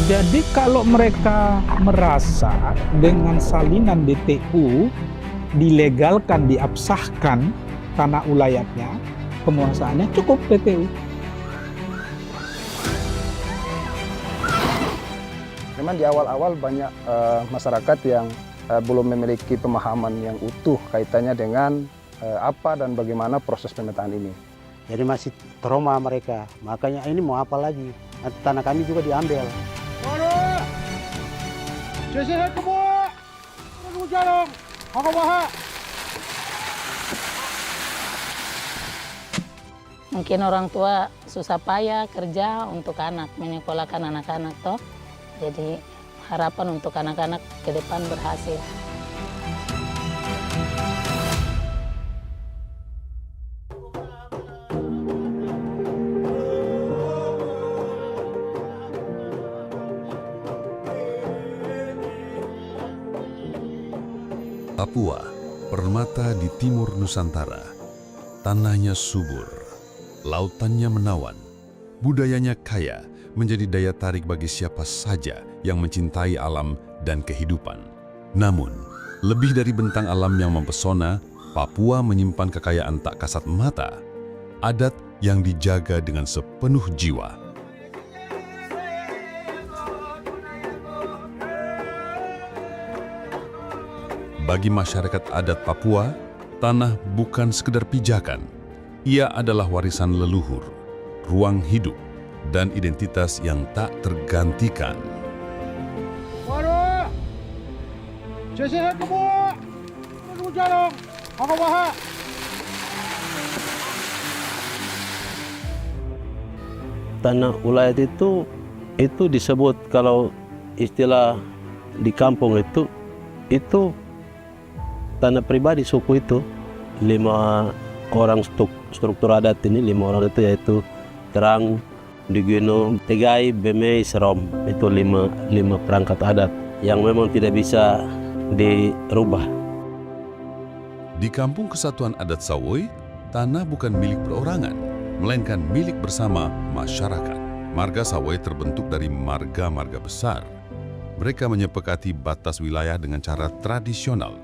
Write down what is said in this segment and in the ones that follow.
Jadi kalau mereka merasa dengan salinan BTU dilegalkan, diabsahkan tanah ulayatnya, penguasaannya cukup BTU. Memang di awal-awal banyak masyarakat yang belum memiliki pemahaman yang utuh kaitannya dengan apa dan bagaimana proses pemetaan ini. Jadi masih trauma mereka, makanya ini mau apa lagi? Nanti tanah kami juga diambil. Mungkin orang tua susah payah kerja untuk anak, menyekolahkan anak-anak toh. Jadi harapan untuk anak-anak ke depan berhasil. Papua, permata di timur Nusantara. Tanahnya subur, lautannya menawan, budayanya kaya, menjadi daya tarik bagi siapa saja yang mencintai alam dan kehidupan. Namun, lebih dari bentang alam yang mempesona, Papua menyimpan kekayaan tak kasat mata, adat yang dijaga dengan sepenuh jiwa. Bagi masyarakat adat Papua, tanah bukan sekedar pijakan. Ia adalah warisan leluhur, ruang hidup, dan identitas yang tak tergantikan. Tanah ulayat itu disebut kalau istilah di kampung itu tanah pribadi suku itu 5 orang struktur adat ini 5 orang itu yaitu Terang, Digino, Tegai, Bemei, Serom. Itu 5 perangkat adat yang memang tidak bisa dirubah. Di Kampung Kesatuan Adat Sawoi, tanah bukan milik perorangan, melainkan milik bersama masyarakat. Marga Sawoi terbentuk dari marga-marga besar. Mereka menyepakati batas wilayah dengan cara tradisional,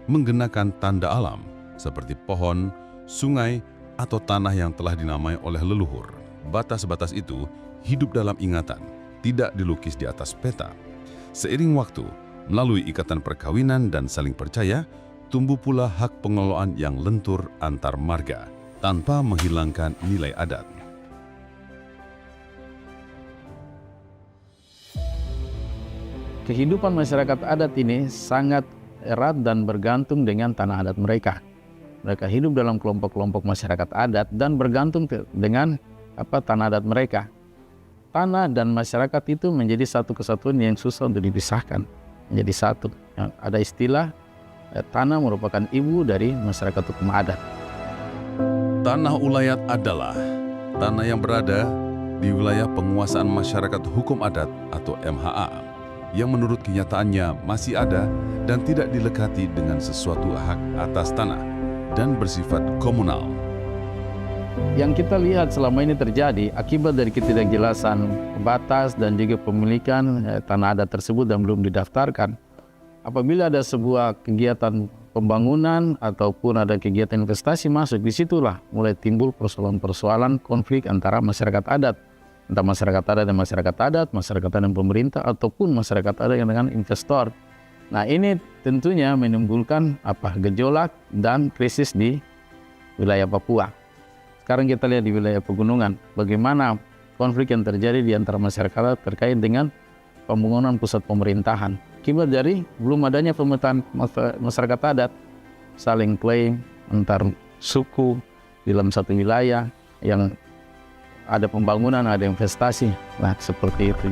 menggunakan tanda alam seperti pohon, sungai, atau tanah yang telah dinamai oleh leluhur. Batas-batas itu hidup dalam ingatan, tidak dilukis di atas peta. Seiring waktu, melalui ikatan perkawinan dan saling percaya, tumbuh pula hak pengelolaan yang lentur antar marga, tanpa menghilangkan nilai adat. Kehidupan masyarakat adat ini sangat erat dan bergantung dengan tanah adat mereka. Mereka hidup dalam kelompok-kelompok masyarakat adat dan bergantung dengan tanah adat mereka. Tanah dan masyarakat itu menjadi satu kesatuan yang susah untuk dipisahkan, menjadi satu. Ada istilah tanah merupakan ibu dari masyarakat hukum adat. Tanah ulayat adalah tanah yang berada di wilayah penguasaan masyarakat hukum adat atau MHA, yang menurut kenyataannya masih ada dan tidak dilekati dengan sesuatu hak atas tanah dan bersifat komunal. Yang kita lihat selama ini terjadi akibat dari ketidakjelasan batas dan juga pemilikan tanah adat tersebut dan belum didaftarkan. Apabila ada sebuah kegiatan pembangunan ataupun ada kegiatan investasi masuk, disitulah mulai timbul persoalan-persoalan konflik antara masyarakat adat. Entah masyarakat adat dan masyarakat adat, masyarakat adat dan pemerintah, ataupun masyarakat adat yang dengan investor. Nah, ini tentunya menimbulkan gejolak dan krisis di wilayah Papua. Sekarang kita lihat di wilayah pegunungan, bagaimana konflik yang terjadi di antara masyarakat adat terkait dengan pembangunan pusat pemerintahan. Akibat dari belum adanya pemetaan masyarakat adat, saling klaim antar suku di dalam satu wilayah yang ada pembangunan, ada investasi. Nah, seperti itu.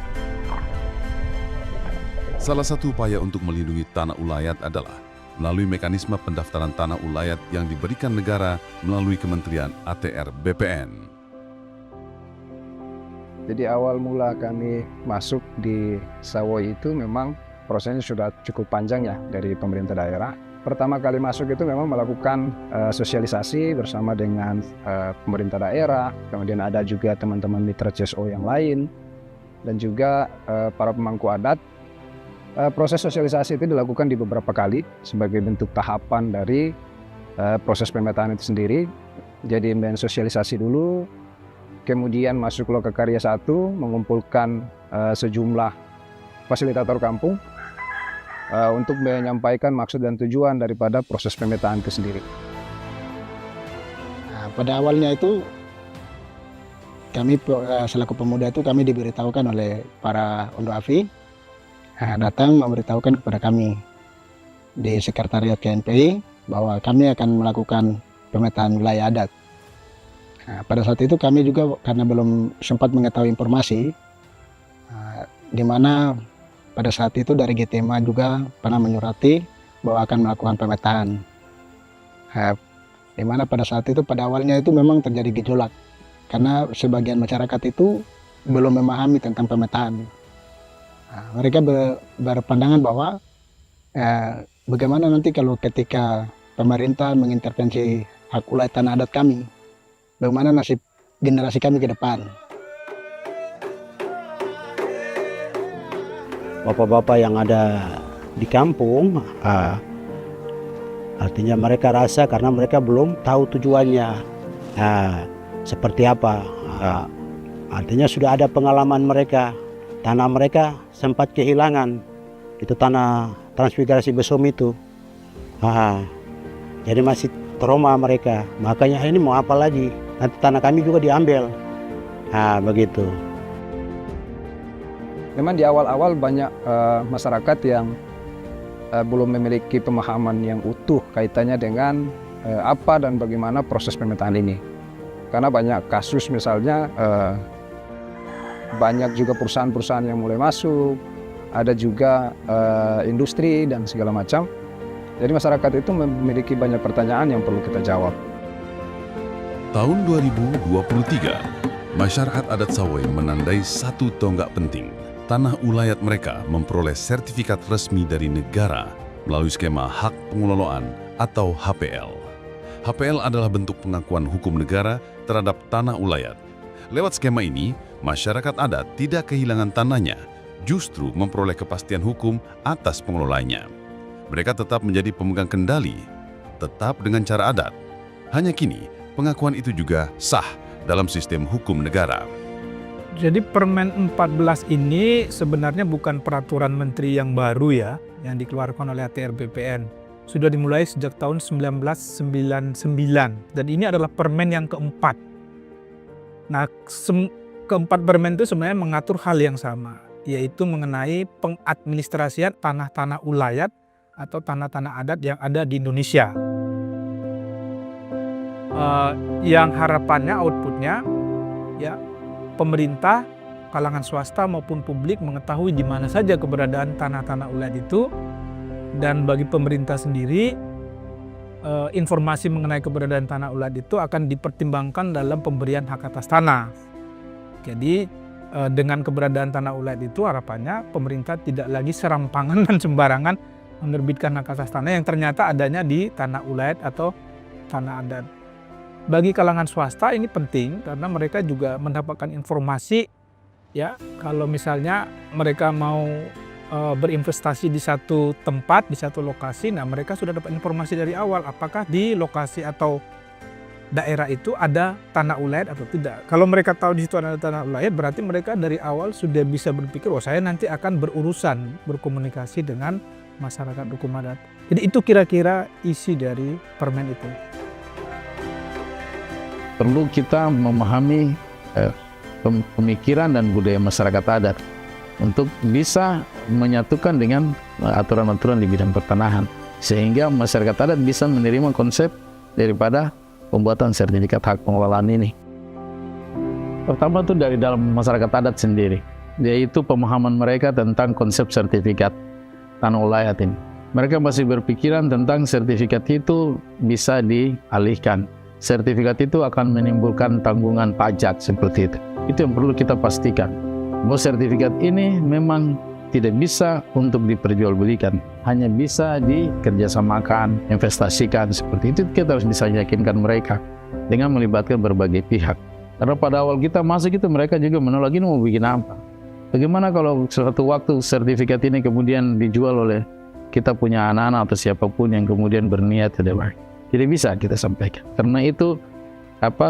Salah satu upaya untuk melindungi tanah ulayat adalah melalui mekanisme pendaftaran tanah ulayat yang diberikan negara melalui Kementerian ATR BPN. Jadi awal mula kami masuk di Sawoi itu memang prosesnya sudah cukup panjang ya dari pemerintah daerah. Pertama kali masuk itu memang melakukan sosialisasi bersama dengan pemerintah daerah, kemudian ada juga teman-teman mitra CSO yang lain. dan juga para pemangku adat. Proses sosialisasi itu dilakukan di beberapa kali sebagai bentuk tahapan dari proses pemetaan itu sendiri. Jadi mensosialisasi dulu, kemudian masuk Lokakarya 1, mengumpulkan sejumlah fasilitator kampung untuk menyampaikan maksud dan tujuan daripada proses pemetaan itu sendiri. Nah, pada awalnya itu kami selaku pemuda itu kami diberitahukan oleh para Ondo Afi, datang memberitahukan kepada kami di sekretariat KNPI bahwa kami akan melakukan pemetaan wilayah adat. Nah, pada saat itu kami juga karena belum sempat mengetahui informasi, di mana pada saat itu dari GTMA juga pernah menyurati bahwa akan melakukan pemetaan. Di mana pada saat itu pada awalnya itu memang terjadi gejolak karena sebagian masyarakat itu belum memahami tentang pemetaan. Mereka berpandangan bahwa bagaimana nanti kalau ketika pemerintah mengintervensi hak wilayah tanah adat kami, bagaimana nasib generasi kami ke depan. Bapak-bapak yang ada di kampung, artinya mereka rasa karena mereka belum tahu tujuannya seperti apa. Artinya sudah ada pengalaman mereka, tanah mereka sempat kehilangan, itu tanah transmigrasi Besom itu. Jadi masih trauma mereka, makanya ini mau apa lagi, nanti tanah kami juga diambil. Begitu. Memang di awal-awal banyak masyarakat yang belum memiliki pemahaman yang utuh kaitannya dengan apa dan bagaimana proses pemetaan ini. Karena banyak kasus misalnya banyak juga perusahaan-perusahaan yang mulai masuk, ada juga industri dan segala macam. Jadi masyarakat itu memiliki banyak pertanyaan yang perlu kita jawab. Tahun 2023, masyarakat adat Sawai menandai satu tonggak penting. Tanah ulayat mereka memperoleh sertifikat resmi dari negara melalui skema hak pengelolaan atau HPL. HPL adalah bentuk pengakuan hukum negara terhadap tanah ulayat. Lewat skema ini, masyarakat adat tidak kehilangan tanahnya, justru memperoleh kepastian hukum atas pengelolanya. Mereka tetap menjadi pemegang kendali, tetap dengan cara adat. Hanya kini, pengakuan itu juga sah dalam sistem hukum negara. Jadi Permen 14 ini sebenarnya bukan peraturan menteri yang baru ya, yang dikeluarkan oleh ATR BPN. Sudah dimulai sejak tahun 1999 dan ini adalah permen yang keempat. Nah, keempat permen itu sebenarnya mengatur hal yang sama, yaitu mengenai pengadministrasian tanah-tanah ulayat atau tanah-tanah adat yang ada di Indonesia. Yang harapannya outputnya ya pemerintah, kalangan swasta maupun publik mengetahui di mana saja keberadaan tanah-tanah ulayat itu, dan bagi pemerintah sendiri informasi mengenai keberadaan tanah ulayat itu akan dipertimbangkan dalam pemberian hak atas tanah. Jadi dengan keberadaan tanah ulayat itu harapannya pemerintah tidak lagi serampangan dan sembarangan menerbitkan hak atas tanah yang ternyata adanya di tanah ulayat atau tanah adat. Bagi kalangan swasta ini penting karena mereka juga mendapatkan informasi ya, kalau misalnya mereka mau berinvestasi di satu tempat, di satu lokasi, nah mereka sudah dapat informasi dari awal apakah di lokasi atau daerah itu ada tanah ulayat atau tidak. Kalau mereka tahu di situ ada tanah ulayat, berarti mereka dari awal sudah bisa berpikir, oh saya nanti akan berurusan, berkomunikasi dengan masyarakat hukum adat. Jadi itu kira-kira isi dari permen itu. Perlu kita memahami pemikiran dan budaya masyarakat adat untuk bisa menyatukan dengan aturan-aturan di bidang pertanahan, sehingga masyarakat adat bisa menerima konsep daripada pembuatan sertifikat hak pengelolaan ini. Pertama itu dari dalam masyarakat adat sendiri, yaitu pemahaman mereka tentang konsep sertifikat tanah ulayat ini. Mereka masih berpikiran tentang sertifikat itu bisa dialihkan. Sertifikat itu akan menimbulkan tanggungan pajak seperti itu. Itu yang perlu kita pastikan. Bahwa sertifikat ini memang tidak bisa untuk diperjualbelikan, hanya bisa dikerjasamakan, investasikan seperti itu. Kita harus bisa yakinkan mereka dengan melibatkan berbagai pihak. Karena pada awal kita masuk itu mereka juga menolak, ini mau bikin apa? Bagaimana kalau suatu waktu sertifikat ini kemudian dijual oleh kita punya anak-anak atau siapapun yang kemudian berniat tidak bisa kita sampaikan. Karena itu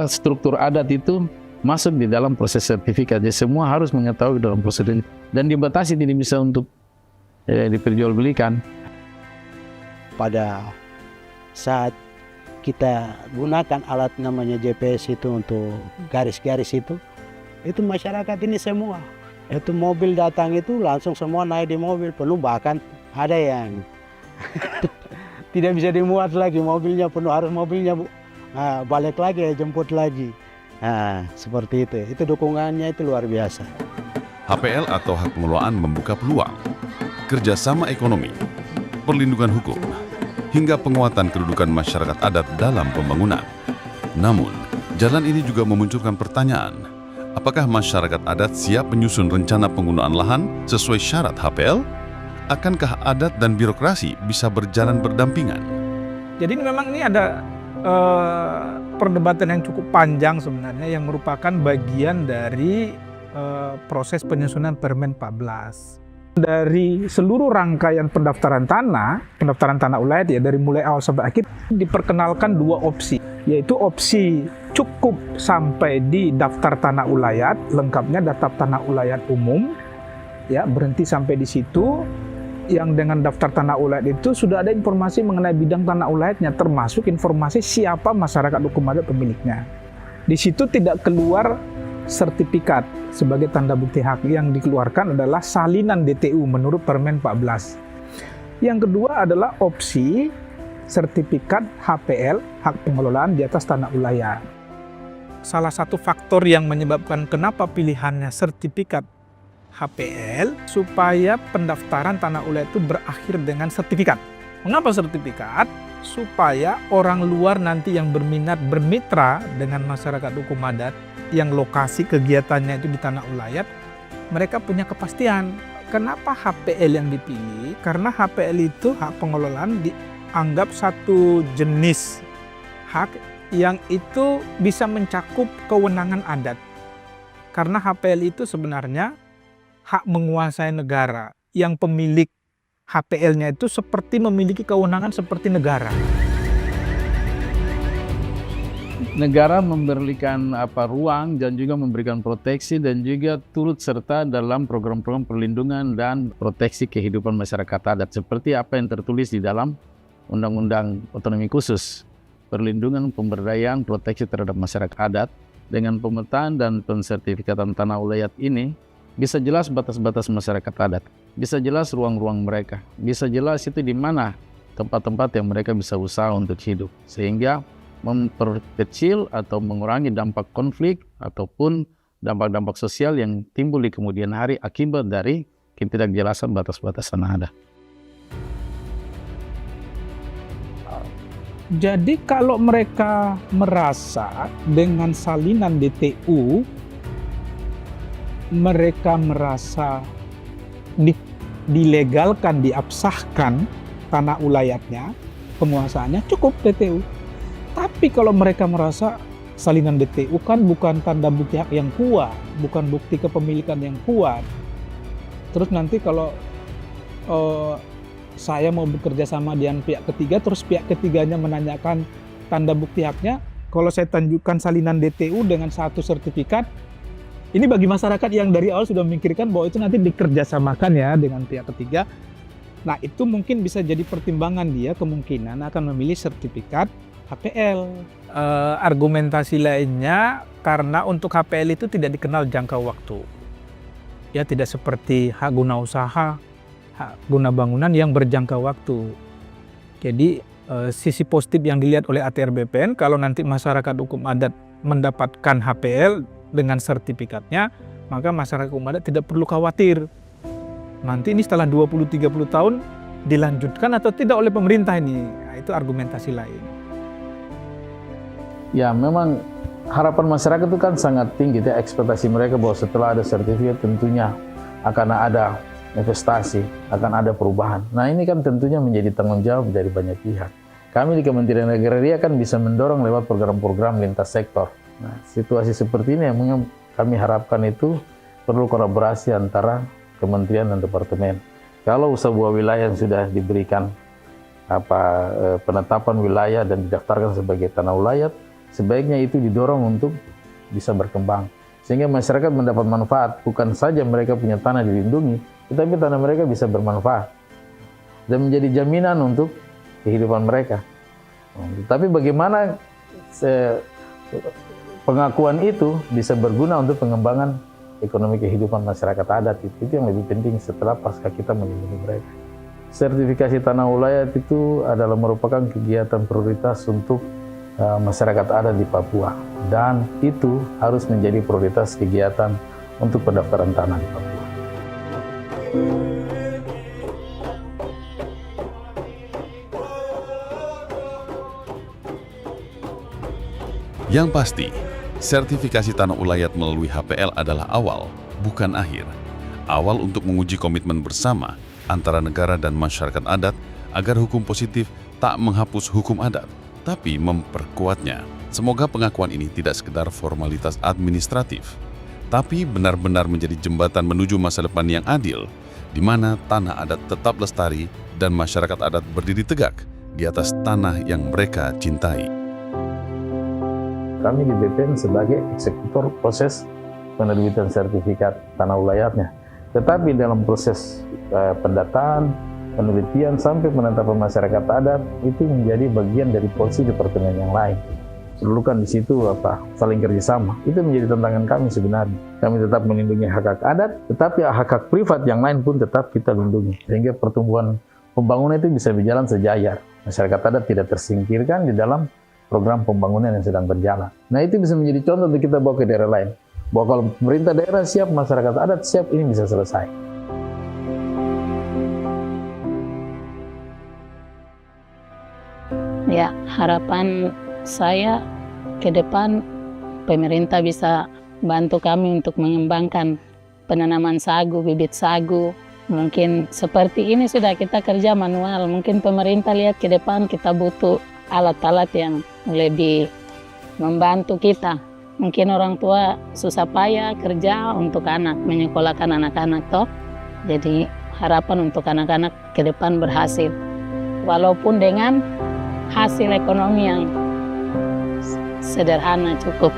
struktur adat itu masuk di dalam proses sertifikat. Jadi semua harus mengetahui dalam proses ini dan dibatasi, tidak bisa untuk diperjualbelikan. Pada saat kita gunakan alat namanya GPS itu untuk garis-garis itu masyarakat ini semua. Itu mobil datang itu langsung semua naik di mobil penuh, bahkan ada yang tidak bisa dimuat lagi, mobilnya penuh, harus mobilnya balik lagi, jemput lagi. Nah, seperti itu. Itu dukungannya itu luar biasa. HPL atau hak pengelolaan membuka peluang, kerjasama ekonomi, perlindungan hukum, hingga penguatan kedudukan masyarakat adat dalam pembangunan. Namun, jalan ini juga memunculkan pertanyaan, apakah masyarakat adat siap menyusun rencana penggunaan lahan sesuai syarat HPL? Akankah adat dan birokrasi bisa berjalan berdampingan? Jadi memang ini ada perdebatan yang cukup panjang sebenarnya, yang merupakan bagian dari proses penyusunan Permen 14. Dari seluruh rangkaian pendaftaran tanah ulayat ya, dari mulai awal sampai akhir diperkenalkan dua opsi, yaitu opsi cukup sampai di daftar tanah ulayat, lengkapnya daftar tanah ulayat umum, ya berhenti sampai di situ. Yang dengan daftar tanah ulayat itu sudah ada informasi mengenai bidang tanah ulayatnya, termasuk informasi siapa masyarakat hukum adat pemiliknya. Di situ tidak keluar sertifikat sebagai tanda bukti hak, yang dikeluarkan adalah salinan DTU menurut Permen 14. Yang kedua adalah opsi sertifikat HPL, hak pengelolaan di atas tanah ulayat. Salah satu faktor yang menyebabkan kenapa pilihannya sertifikat HPL supaya pendaftaran tanah ulayat itu berakhir dengan sertifikat. Mengapa sertifikat? Supaya orang luar nanti yang berminat bermitra dengan masyarakat hukum adat yang lokasi kegiatannya itu di tanah ulayat, mereka punya kepastian. Kenapa HPL yang dipilih? Karena HPL itu hak pengelolaan dianggap satu jenis hak yang itu bisa mencakup kewenangan adat. Karena HPL itu sebenarnya hak menguasai negara, yang pemilik HPL-nya itu seperti memiliki kewenangan seperti negara. Negara memberikan ruang dan juga memberikan proteksi dan juga turut serta dalam program-program perlindungan dan proteksi kehidupan masyarakat adat seperti apa yang tertulis di dalam Undang-Undang Otonomi Khusus, perlindungan, pemberdayaan, proteksi terhadap masyarakat adat. Dengan pemetaan dan pensertifikatan tanah ulayat ini bisa jelas batas-batas masyarakat adat, bisa jelas ruang-ruang mereka, bisa jelas itu di mana tempat-tempat yang mereka bisa usaha untuk hidup, sehingga memperkecil atau mengurangi dampak konflik ataupun dampak-dampak sosial yang timbul di kemudian hari akibat dari ketidakjelasan batas-batas tanah adat. Jadi kalau mereka merasa dengan salinan DTU mereka merasa dilegalkan, diabsahkan tanah ulayatnya, penguasaannya, cukup DTU. Tapi kalau mereka merasa salinan DTU kan bukan tanda bukti hak yang kuat, bukan bukti kepemilikan yang kuat. Terus nanti kalau saya mau bekerja sama dengan pihak ketiga, terus pihak ketiganya menanyakan tanda bukti haknya, kalau saya tunjukkan salinan DTU dengan satu sertifikat, ini bagi masyarakat yang dari awal sudah memikirkan bahwa itu nanti dikerjasamakan ya dengan pihak ketiga. Nah itu mungkin bisa jadi pertimbangan dia kemungkinan akan memilih sertifikat HPL. Argumentasi lainnya karena untuk HPL itu tidak dikenal jangka waktu. Ya tidak seperti hak guna usaha, hak guna bangunan yang berjangka waktu. Jadi sisi positif yang dilihat oleh ATR BPN kalau nanti masyarakat hukum adat mendapatkan HPL dengan sertifikatnya, maka masyarakat hukum adat tidak perlu khawatir. Nanti ini setelah 20-30 tahun dilanjutkan atau tidak oleh pemerintah ini. Nah, itu argumentasi lain. Ya memang harapan masyarakat itu kan sangat tinggi, ya, ekspektasi mereka bahwa setelah ada sertifikat tentunya akan ada investasi, akan ada perubahan. Nah ini kan tentunya menjadi tanggung jawab dari banyak pihak. Kami di Kementerian Agraria kan bisa mendorong lewat program-program lintas sektor. Nah, situasi seperti ini yang kami harapkan itu perlu kolaborasi antara kementerian dan departemen. Kalau sebuah wilayah yang sudah diberikan penetapan wilayah dan didaftarkan sebagai tanah ulayat, sebaiknya itu didorong untuk bisa berkembang. Sehingga masyarakat mendapat manfaat, bukan saja mereka punya tanah dilindungi, tetapi tanah mereka bisa bermanfaat dan menjadi jaminan untuk kehidupan mereka. Tapi bagaimana pengakuan itu bisa berguna untuk pengembangan ekonomi kehidupan masyarakat adat, itu yang lebih penting setelah pasca kita melindungi mereka. Sertifikasi tanah ulayat itu adalah merupakan kegiatan prioritas untuk masyarakat adat di Papua, dan itu harus menjadi prioritas kegiatan untuk pendaftaran tanah di Papua. Yang pasti, sertifikasi tanah ulayat melalui HPL adalah awal, bukan akhir. Awal untuk menguji komitmen bersama antara negara dan masyarakat adat agar hukum positif tak menghapus hukum adat, tapi memperkuatnya. Semoga pengakuan ini tidak sekedar formalitas administratif, tapi benar-benar menjadi jembatan menuju masa depan yang adil, di mana tanah adat tetap lestari dan masyarakat adat berdiri tegak di atas tanah yang mereka cintai. Kami di BPN sebagai eksekutor proses penerbitan sertifikat tanah ulayatnya. Tetapi dalam proses pendataan, penelitian sampai penetapan masyarakat adat itu menjadi bagian dari porsi departemen yang lain. Perlukan di situ saling kerjasama. Itu menjadi tantangan kami sebenarnya. Kami tetap melindungi hak-hak adat, tetapi hak-hak privat yang lain pun tetap kita lindungi. Sehingga pertumbuhan pembangunan itu bisa berjalan sejajar. Masyarakat adat tidak tersingkirkan di dalam program pembangunan yang sedang berjalan. Nah, itu bisa menjadi contoh untuk kita bawa ke daerah lain. Bahwa kalau pemerintah daerah siap, masyarakat adat siap, ini bisa selesai. Ya, harapan saya ke depan pemerintah bisa bantu kami untuk mengembangkan penanaman sagu, bibit sagu. Mungkin seperti ini sudah kita kerja manual. Mungkin pemerintah lihat ke depan kita butuh alat-alat yang lebih membantu kita. Mungkin orang tua susah payah kerja untuk anak, menyekolahkan anak-anak toh. Jadi harapan untuk anak-anak ke depan berhasil. Walaupun dengan hasil ekonomi yang sederhana cukup.